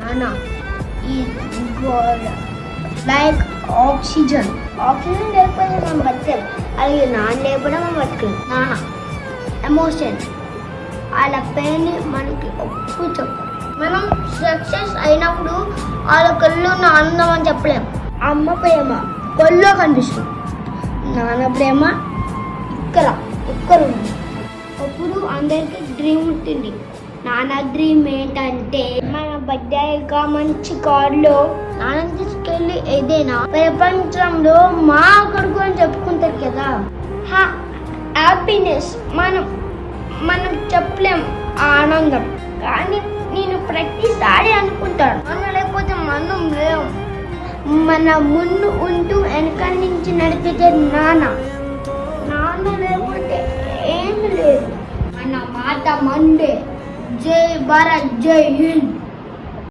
నాన్న ఈ గోడ లైక్ ఆక్సిజన్ లేకపోతే మనం బతకం, అలాగే నాన్న లేకపోతే మనం బతకం. నాన్న ఎమోషన్, వాళ్ళ పెయిన్ని మనకి ఎప్పుడు చెప్పాలి. మనం సక్సెస్ అయినప్పుడు వాళ్ళ కళ్ళు ఉన్న ఆనందం అని చెప్పలేం. అమ్మ ప్రేమ కళ్ళు కనిపిస్తుంది, నాన్న ప్రేమ ఇక్కడ ఉంది. అప్పుడు అందరికి డ్రీమ్ ఉంటుంది. నాన్న డ్రీమ్ ఏంటంటే మన బర్త్డేగా మంచి కార్లో నాన్న తీసుకెళ్ళి ఏదైనా ప్రపంచంలో మా కొడుకు అని చెప్పుకుంటారు కదా. హ్యాపీనెస్ మనం చెప్పలేం ఆ ఆనందం. కానీ నేను ప్రతిసారి అనుకుంటాను, మనం లేకపోతే మనం లేవు. మన ముందు ఉంటూ వెనక నుంచి నడిపితే నాన్న లేకపోతే ఏమి లేదు. మన మాట మండే. జై భారత్, జై హింద్.